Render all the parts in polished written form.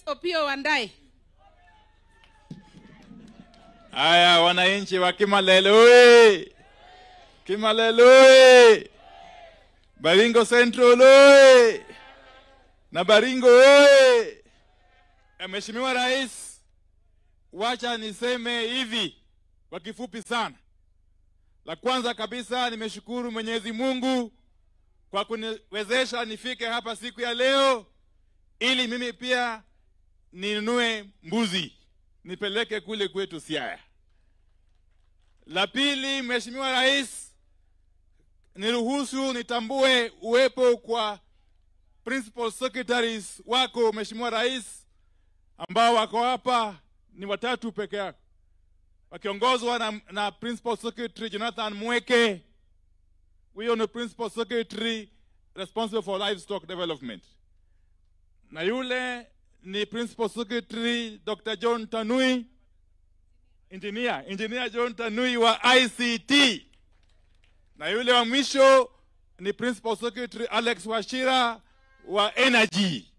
Opiyo Wandayi. Aya, wananchi wa Kimaleloi. Kimaleloi. Baringo Central oi. Na Baringo oi. Mheshimiwa Rais, wacha niseme hivi kwa kifupi sana. La kwanza kabisa nimeshukuru Mwenyezi Mungu kwa kuniwezesha nifike hapa siku ya leo ili mimi pia ninunue mbuzi nipeleke kule kwetu Siaya. La pili, Mheshimiwa Rais, niruhusu nitambue uwepo kwa principal secretaries wako Mheshimiwa Rais ambao wako hapa ni watatu peke yake. Wakiongozwa na Principal Secretary Jonathan Mweke. Huyo ni Principal Secretary responsible for livestock development. Na yule ni Principal Secretary Dr. John Tanui, Engineer John Tanui wa ICT. Na yule wa mwisho ni Principal Secretary Alex Wachira wa Energy.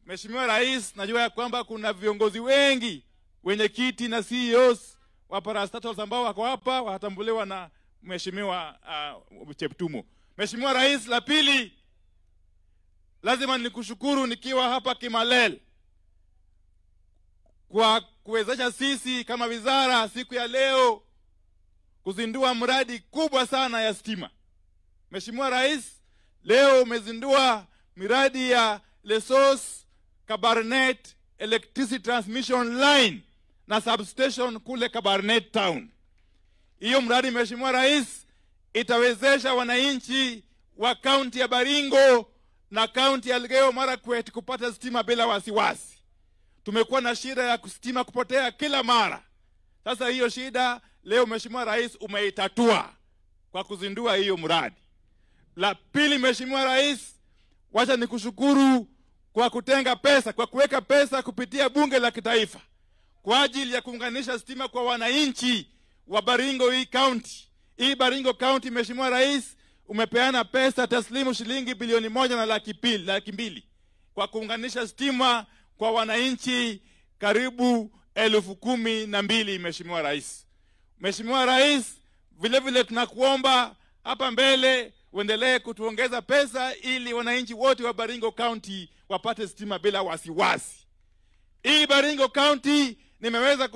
Mheshimiwa Rais, najua ya kwamba kuna viongozi wengi wenye kiti na CEOs wa parastatals ambao wako hapa watambuliwa na Mheshimiwa Cheptumo. Mheshimiwa Rais, la pili lazima nikushukuru nikiwa hapa Kimalel kwa kuwezesha sisi kama wizara siku ya leo kuzindua mradi kubwa sana ya stima. Mheshimiwa Rais, leo umezindua miradi ya Lesos Kabarnet Electricity Transmission Line na substation kule Kabarnet Town. Hiyo mradi Mheshimiwa Rais itawezesha wananchi wa kaunti ya Baringo na kaunti ya Elgeyo Marakwet kupata stima bila wasiwasi. Tumekuwa na shida ya stima kupotea kila mara. Sasa hiyo shida leo Mheshimiwa Rais umeitatua kwa kuzindua hiyo mradi. La pili Mheshimiwa Rais, wacha nikushukuru kwa kutenga pesa, kwa kuweka pesa kupitia bunge la kitaifa kwa ajili ya kuunganisha stima kwa wananchi wa Baringo hii county. Hii Baringo county Mheshimiwa Rais umepeana pesa taslimu shilingi bilioni 1.2 kwa kuunganisha stima kwa wananchi karibu 12,000 Mheshimiwa Rais. Mheshimiwa Rais, vile vile tunakuomba hapa mbele uendelee kutuongeza pesa ili wananchi wote wa Baringo County wapate stima bila wasiwasi. Hii Baringo County nimeweza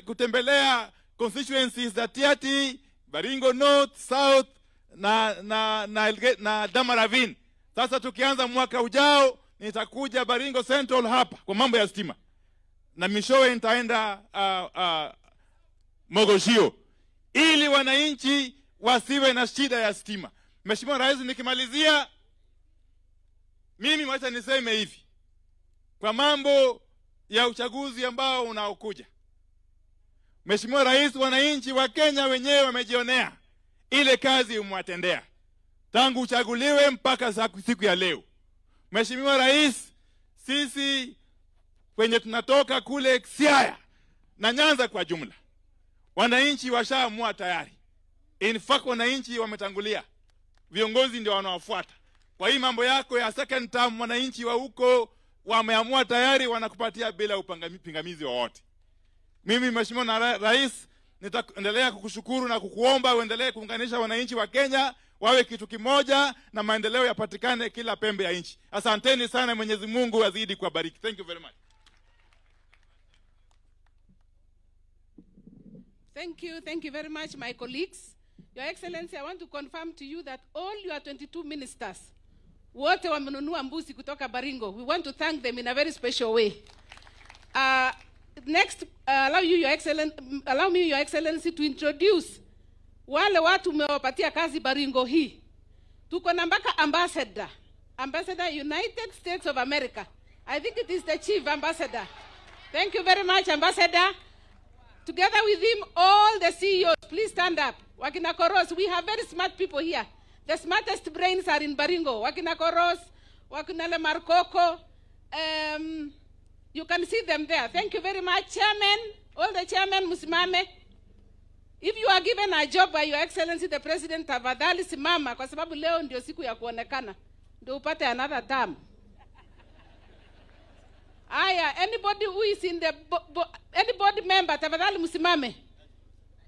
kutembelea constituencies za Tiaty, Baringo North, South na Damaravin. Sasa tukianza mwaka ujao nitakuja Baringo Central hapa kwa mambo ya stima. Na mishowe nitaenda Mogoshio ili wananchi wasiwe na shida ya stima. Mheshimiwa Rais, nikimalizia mimi wacha niseme hivi kwa mambo ya uchaguzi ambao unaokuja. Mheshimiwa Rais, wananchi wa Kenya wenyewe wamejionea ile kazi umewatendea tangu uchaguliwe mpaka siku ya leo. Mheshimiwa Rais, sisi kwenye tunatoka kule Siaya na Nyanza kwa jumla, wananchi washaamua tayari. In fact wananchi wametangulia, viongozi ndio wanaofuata. Kwa hii mambo yako ya second term wananchi wa huko wameamua tayari, wanakupatia bila pingamizi wowote. Mimi Mheshimiwa Rais nitaendelea kukushukuru na kukuomba uendelee kuunganisha wananchi wa Kenya wawe kitu kimoja na maendeleo yapatikane kila pembe ya nchi. Asanteni sana, Mwenyezi Mungu azidi kubariki. Thank you very much. Thank you very much, my colleagues. Your Excellency, I want to confirm to you that all your 22 ministers, wote wamenunua mbuzi kutoka Baringo. We want to thank them in a very special way. Next, allow me, Your Excellency, to introduce wale watu umewapatia kazi Baringo hii. Tuko na mpaka ambassador United States of America. I think it is the chief ambassador. Thank you very much, Ambassador. Together with him, all the CEOs, please stand up. Wakina Koros, we have very smart people here. The smartest brains are in Baringo. Wakina Koros, Wakina Lemarkoko, you can see them there. Thank you very much, Chairman. All the chairmen, Musimame. If you are given a job by Your Excellency the President, tafadhali simama kwa sababu leo ndio siku ya kuonekana. Ndio upate another term. Aya, anybody who is in the any board member tafadhali msimame.